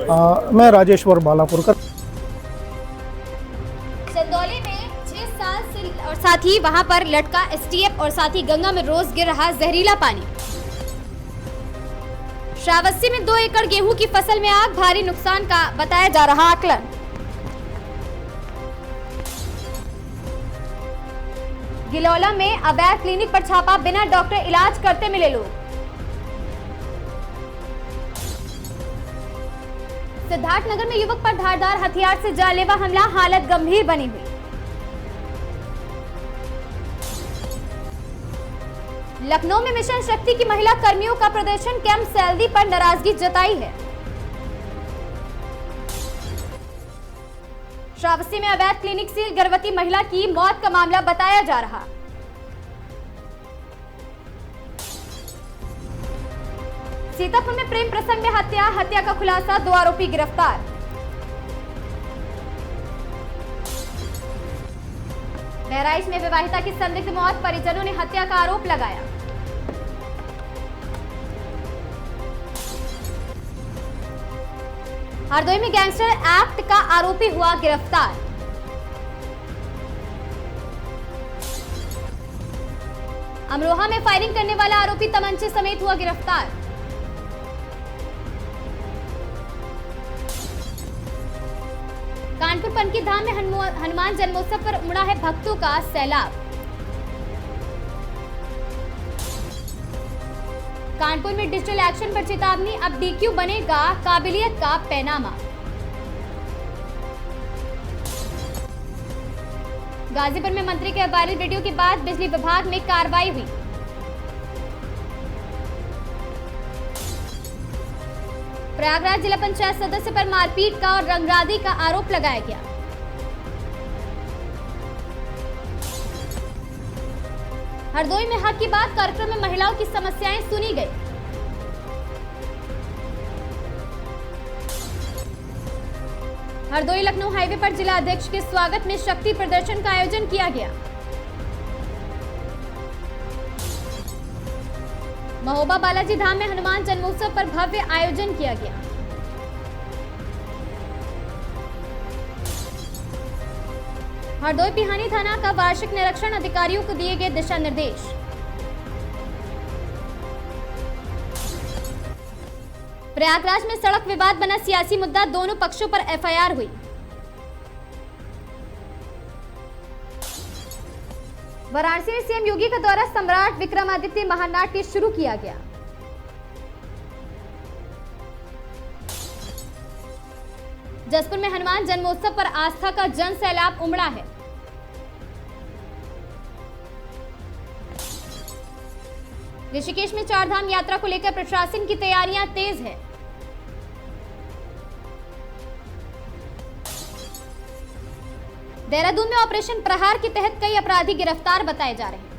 मैं राजेश्वर बालापुरकर। चंदौली में 6 साल से और साथ ही वहां पर लटका एसटीएफ और साथ ही गंगा में रोज गिर रहा जहरीला पानी। श्रावस्ती में 2 एकड़ गेहूं की फसल में आग, भारी नुकसान का बताया जा रहा आकलन। गिलौला में अवैध क्लिनिक पर छापा, बिना डॉक्टर इलाज करते मिले लोग। सिद्धार्थनगर में युवक पर धारदार हथियार से जानलेवा हमला, हालत गंभीर बनी हुई। लखनऊ में मिशन शक्ति की महिला कर्मियों का प्रदर्शन, कैंप सैलरी पर नाराजगी जताई है। श्रावस्ती में अवैध क्लिनिक से गर्भवती महिला की मौत का मामला बताया जा रहा। सीतापुर में प्रेम प्रसंग में हत्या का खुलासा, 2 आरोपी गिरफ्तार। बहराइच में विवाहिता की संदिग्ध मौत, परिजनों ने हत्या का आरोप लगाया। हरदोई में गैंगस्टर एक्ट का आरोपी हुआ गिरफ्तार। अमरोहा में फायरिंग करने वाला आरोपी तमंचे समेत हुआ गिरफ्तार। कानपुर पनकी धाम में हनुमान जन्मोत्सव पर उमड़ा है भक्तों का सैलाब। कानपुर में डिजिटल एक्शन पर चेतावनी, अब डीक्यू बनेगा काबिलियत का पैनामा। गाजीपुर में मंत्री के वायरल वीडियो के बाद बिजली विभाग में कार्रवाई हुई। प्रयागराज जिला पंचायत सदस्य पर मारपीट का और रंगरादी का आरोप लगाया गया। हरदोई में हक की बात कार्यक्रम में महिलाओं की समस्याएं सुनी गई। हरदोई लखनऊ हाईवे पर जिला अध्यक्ष के स्वागत में शक्ति प्रदर्शन का आयोजन किया गया। महोबा बालाजी धाम में हनुमान जन्मोत्सव पर भव्य आयोजन किया गया। हरदोई पिहानी थाना का वार्षिक निरीक्षण, अधिकारियों को दिए गए दिशा निर्देश। प्रयागराज में सड़क विवाद बना सियासी मुद्दा, दोनों पक्षों पर एफआईआर हुई। वाराणसी में सीएम योगी का दौरा, सम्राट विक्रमादित्य महानाट्य शुरू किया गया। जसपुर में हनुमान जन्मोत्सव पर आस्था का जन सैलाब उमड़ा है। ऋषिकेश में 4 धाम यात्रा को लेकर प्रशासन की तैयारियां तेज है। देहरादून में ऑपरेशन प्रहार के तहत कई अपराधी गिरफ्तार बताए जा रहे हैं।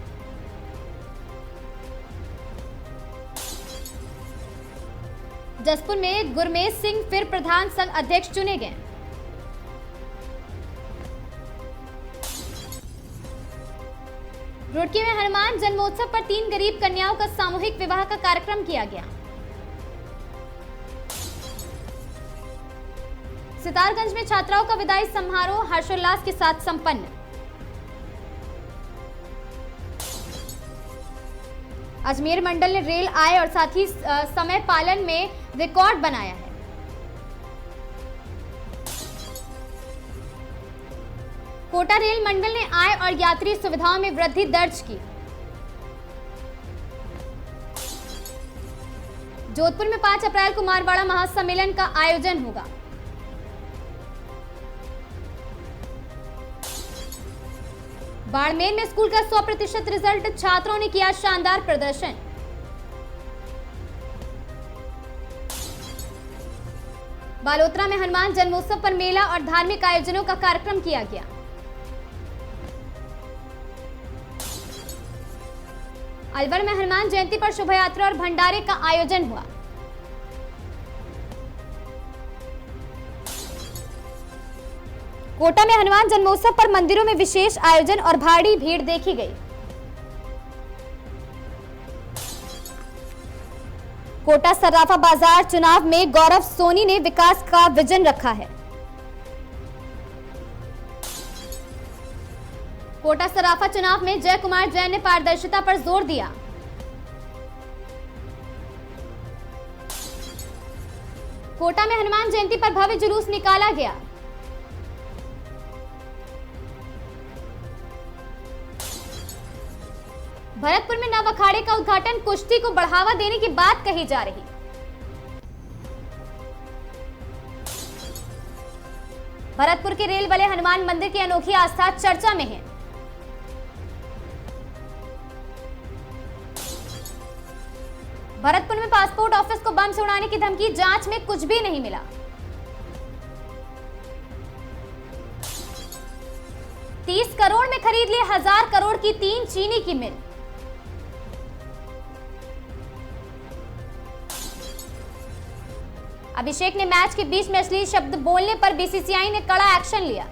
जसपुर में गुरमेज सिंह फिर प्रधान संघ अध्यक्ष चुने गए। रुड़की में हनुमान जन्मोत्सव पर 3 गरीब कन्याओं का सामूहिक विवाह का कार्यक्रम किया गया। सितारगंज में छात्राओं का विदाई समारोह हर्षोल्लास के साथ संपन्न। अजमेर मंडल ने रेल आय और साथ ही समय पालन में रिकॉर्ड बनाया है। कोटा रेल मंडल ने आय और यात्री सुविधाओं में वृद्धि दर्ज की। जोधपुर में 5 अप्रैल को मारवाड़ा महासम्मेलन का आयोजन होगा। बाड़मेर में स्कूल का 100% रिजल्ट, छात्रों ने किया शानदार प्रदर्शन। बालोतरा में हनुमान जन्मोत्सव पर मेला और धार्मिक आयोजनों का कार्यक्रम किया गया। अलवर में हनुमान जयंती पर शोभायात्रा और भंडारे का आयोजन हुआ। कोटा में हनुमान जन्मोत्सव पर मंदिरों में विशेष आयोजन और भारी भीड़ देखी गई। कोटा सर्राफा बाजार चुनाव में गौरव सोनी ने विकास का विजन रखा है। कोटा सर्राफा चुनाव में जय कुमार जैन ने पारदर्शिता पर जोर दिया। कोटा में हनुमान जयंती पर भव्य जुलूस निकाला गया। भरतपुर में नव अखाड़े का उद्घाटन, कुश्ती को बढ़ावा देने की बात कही जा रही। भरतपुर के रेल वाले हनुमान मंदिर की अनोखी आस्था चर्चा में है। भरतपुर में पासपोर्ट ऑफिस को बम से उड़ाने की धमकी, जांच में कुछ भी नहीं मिला। 30 करोड़ में खरीद ली 1000 करोड़ की 3 चीनी की मिल। अभिषेक ने मैच के बीच में अश्लील शब्द बोलने पर बीसीसीआई ने कड़ा एक्शन लिया।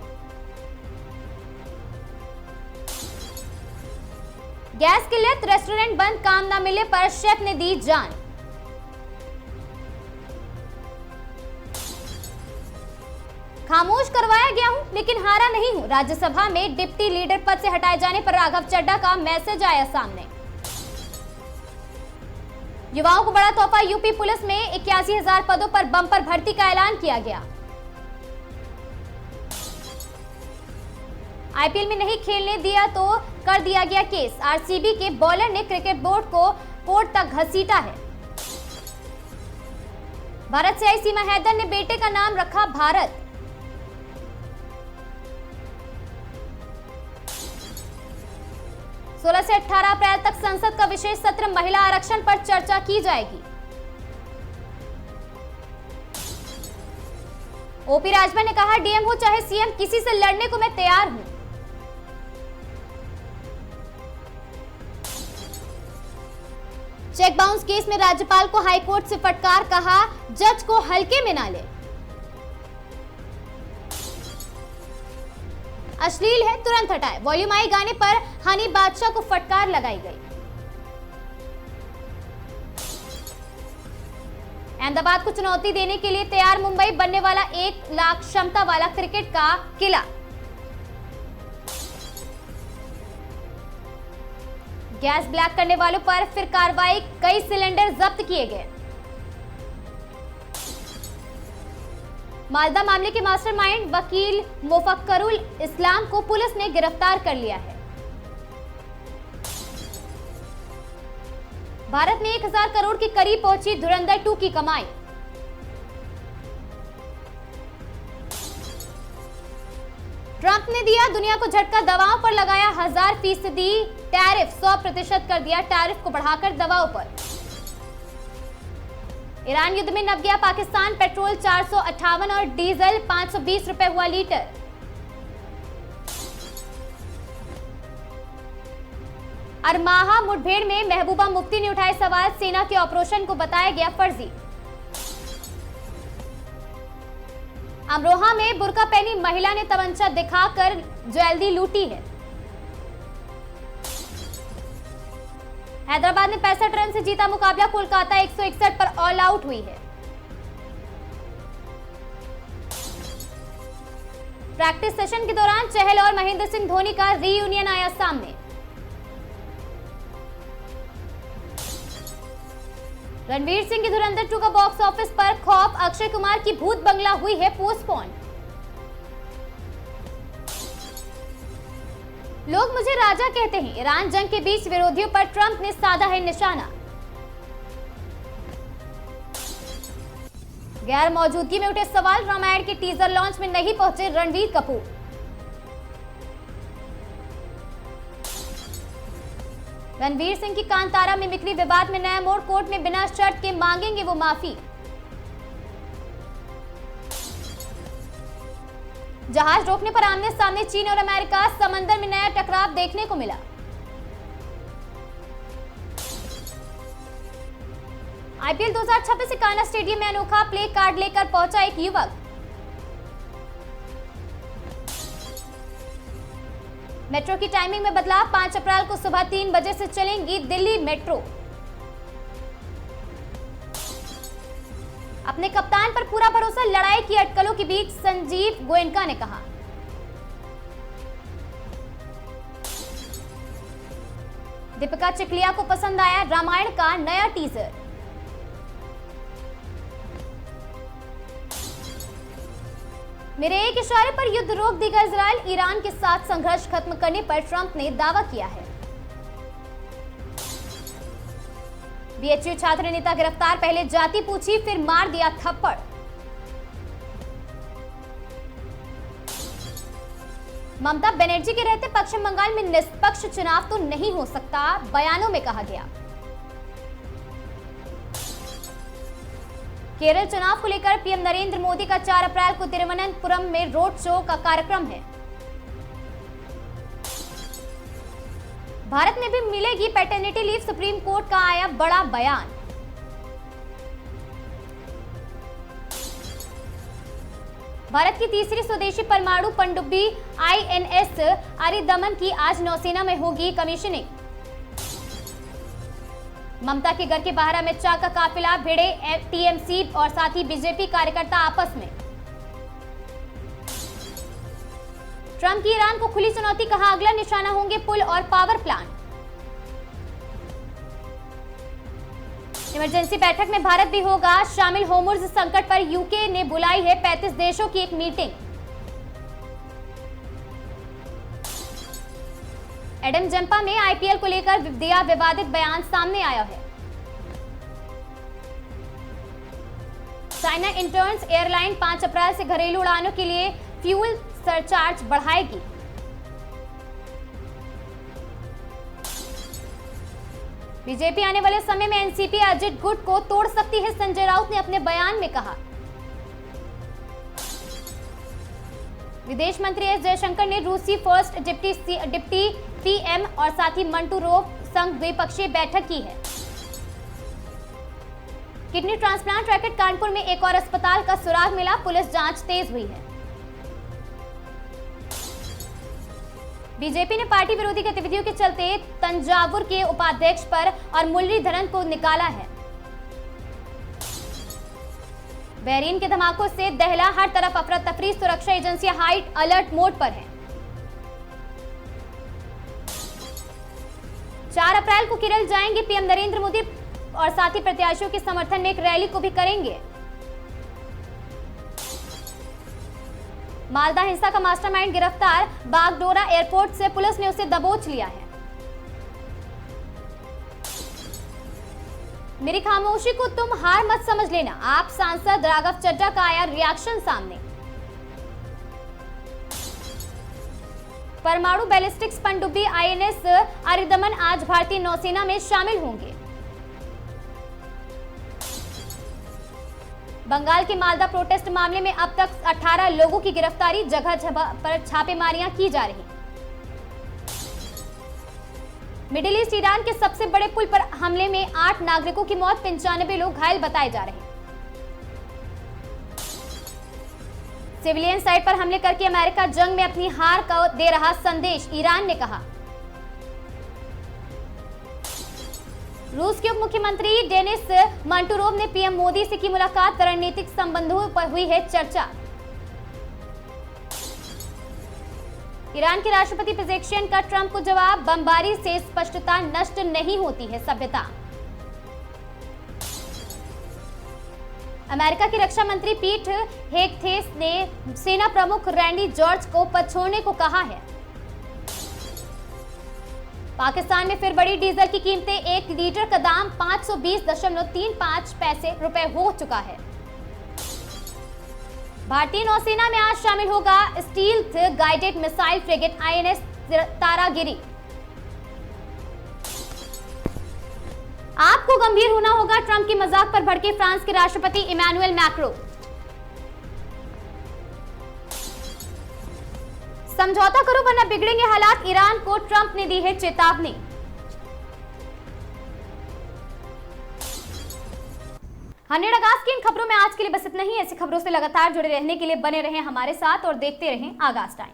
गैस किल्लत, रेस्टोरेंट बंद, काम न मिले पर शेफ ने दी जान। खामोश करवाया गया हूं लेकिन हारा नहीं हूं, राज्यसभा में डिप्टी लीडर पद से हटाए जाने पर राघव चड्ढा का मैसेज आया सामने। युवाओं को बड़ा तोहफा, यूपी पुलिस में 81,000 पदों पर बम्पर भर्ती का ऐलान किया गया। आईपीएल में नहीं खेलने दिया तो कर दिया गया केस, आरसीबी के बॉलर ने क्रिकेट बोर्ड को कोर्ट तक घसीटा है। भारत से आई सीमा हैदर ने बेटे का नाम रखा भारत। सोलह से 18 अप्रैल तक संसद का विशेष सत्र, महिला आरक्षण पर चर्चा की जाएगी। ओपी राजभर ने कहा, डीएम हो चाहे सीएम, किसी से लड़ने को मैं तैयार हूं। चेक बाउंस केस में राज्यपाल को हाईकोर्ट से फटकार, कहा जज को हल्के में ना ले। अश्लील है तुरंत हटाए, वॉल्यूम आई गाने पर हनी बादशाह को फटकार लगाई गई। अहमदाबाद को चुनौती देने के लिए तैयार मुंबई, बनने वाला 1 लाख क्षमता वाला क्रिकेट का किला। गैस ब्लैक करने वालों पर फिर कार्रवाई, कई सिलेंडर जब्त किए गए। मालदा मामले के मास्टरमाइंड वकील मुफक्करुल इस्लाम को पुलिस ने गिरफ्तार कर लिया है। भारत में 1000 करोड़ के करीब पहुंची धुरंधर 2 की कमाई। ट्रंप ने दिया दुनिया को झटका, दवाओं पर लगाया 1000% टैरिफ, 100% कर दिया टैरिफ को बढ़ाकर दवाओं पर। ईरान युद्ध में नप गया पाकिस्तान, पेट्रोल 458 और डीजल 520 रुपए हुआ लीटर। अरमाहा मुठभेड़ में महबूबा मुफ्ती ने उठाए सवाल, सेना के ऑपरेशन को बताया गया फर्जी। अमरोहा में बुर्का पहनी महिला ने तमंचा दिखाकर ज्वेलरी लूटी है। हैदराबाद ने 65 रन से जीता मुकाबला, कोलकाता 161 पर ऑल आउट हुई है। प्रैक्टिस सेशन के दौरान चहल और महेंद्र सिंह धोनी का रीयूनियन आया सामने। रणवीर सिंह की धुरंधर 2 का बॉक्स ऑफिस पर खौफ, अक्षय कुमार की भूत बंगला हुई है पोस्टपोन। लोग मुझे राजा कहते हैं, ईरान जंग के बीच विरोधियों पर ट्रंप ने साधा है निशाना। गैर मौजूदगी में उठे सवाल, रामायण के टीजर लॉन्च में नहीं पहुंचे रणवीर कपूर। रणवीर सिंह की कांतारा में मिकली विवाद में नया मोड़, कोर्ट में बिना शर्त के मांगेंगे वो माफी। जहाज रोकने पर आमने सामने चीन और अमेरिका, समंदर में नया टकराव देखने को मिला। आईपीएल 2026 से कान्हा स्टेडियम में अनोखा प्ले कार्ड लेकर पहुंचा एक युवक। मेट्रो की टाइमिंग में बदलाव, 5 अप्रैल को सुबह 3 बजे से चलेंगी दिल्ली मेट्रो। अपने कप्तान पर पूरा भरोसा, लड़ाई की अटकलों के बीच संजीव गोयनका ने कहा। दीपिका चिखलिया को पसंद आया रामायण का नया टीजर। मेरे एक इशारे पर युद्ध रोक देगा इजराइल, ईरान के साथ संघर्ष खत्म करने पर ट्रंप ने दावा किया है। बीएचयू छात्र नेता गिरफ्तार, पहले जाति पूछी फिर मार दिया थप्पड़। ममता बनर्जी के रहते पश्चिम बंगाल में निष्पक्ष चुनाव तो नहीं हो सकता, बयानों में कहा गया। केरल चुनाव को लेकर पीएम नरेंद्र मोदी का 4 अप्रैल को तिरुवनंतपुरम में रोड शो का कार्यक्रम है। भारत में भी मिलेगी पैटर्निटी लीव, सुप्रीम कोर्ट का आया बड़ा बयान। भारत की तीसरी स्वदेशी परमाणु पनडुब्बी आईएनएस अरिदमन की आज नौसेना में होगी कमीशनिंग। ममता के घर के बाहर अमित शाह का काफिला, भिड़े टीएमसी और साथ ही बीजेपी कार्यकर्ता आपस में। ट्रंप की ईरान को खुली चुनौती, कहा अगला निशाना होंगे पुल और पावर प्लांट। इमरजेंसी बैठक में भारत भी होगा शामिल, होर्मुज़ संकट पर यूके ने बुलाई है 35 देशों की एक मीटिंग। एडम जंपा में आईपीएल को लेकर दिया विवादित बयान सामने आया है। चाइना इंटर्न्स एयरलाइन 5 अप्रैल से घरेलू उड़ानों के लिए फ्यूल सरचार्ज बढ़ाएगी। बीजेपी आने वाले समय में एनसीपी अजित गुट को तोड़ सकती है, संजय राउत ने अपने बयान में कहा। विदेश मंत्री एस जयशंकर ने रूसी फर्स्ट डिप्टी पीएम और साथ ही मंटूरोव संग द्विपक्षीय बैठक की है। किडनी ट्रांसप्लांट रैकेट, कानपुर में एक और अस्पताल का सुराग मिला, पुलिस जांच तेज हुई है। बीजेपी ने पार्टी विरोधी गतिविधियों के चलते तंजावुर के उपाध्यक्ष पर और मुरलीधरन को निकाला है। बहरीन के धमाकों से दहला, हर तरफ अफरा तफरी, सुरक्षा एजेंसियां हाई अलर्ट मोड पर हैं। 4 अप्रैल को केरल जाएंगे पीएम नरेंद्र मोदी और साथ ही प्रत्याशियों के समर्थन में एक रैली को भी करेंगे। मालदा हिंसा का मास्टरमाइंड गिरफ्तार, बागडोरा एयरपोर्ट से पुलिस ने उसे दबोच लिया है। मेरी खामोशी को तुम हार मत समझ लेना, आप सांसद राघव चड्ढा का आया रिएक्शन सामने। परमाणु बैलिस्टिक्स पनडुब्बी आईएनएस अरिदमन आज भारतीय नौसेना में शामिल होंगे। बंगाल के मालदा प्रोटेस्ट मामले में अब तक 18 लोगों की गिरफ्तारी, जगह जगह पर छापेमारियां की जा रही। मिडिल ईस्ट, ईरान के सबसे बड़े पुल पर हमले में 8 नागरिकों की मौत, 95 लोग घायल बताए जा रहे हैं। सिविलियन साइट पर हमले करके अमेरिका जंग में अपनी हार का दे रहा संदेश, ईरान ने कहा। रूस के उप मुख्यमंत्री डेनिस मंटूरोव ने पीएम मोदी से की मुलाकात, रणनीतिक संबंधों पर हुई है चर्चा। ईरान के राष्ट्रपति पेजेश्कियान का ट्रंप को जवाब, बमबारी से स्पष्टता नष्ट नहीं होती है सभ्यता। अमेरिका के रक्षा मंत्री पीट हेगसेथ ने सेना प्रमुख रैंडी जॉर्ज को पद छोड़ने को कहा है। पाकिस्तान में फिर बढ़ी डीजल की कीमतें, 1 लीटर का दाम 520.35 रुपए हो चुका है। भारतीय नौसेना में आज शामिल होगा stealth guided missile frigate INS Taragiri. आपको गंभीर होना होगा, ट्रंप की मजाक पर भड़के फ्रांस के राष्ट्रपति इमैनुअल मैक्रों। समझौता करो वरना बिगड़ेंगे हालात, ईरान को ट्रंप ने दी है चेतावनी। हंड्रेड अगस्त की इन खबरों में आज के लिए बस इतना ही। ऐसी खबरों से लगातार जुड़े रहने के लिए बने रहें हमारे साथ और देखते रहें आगाज टाइम।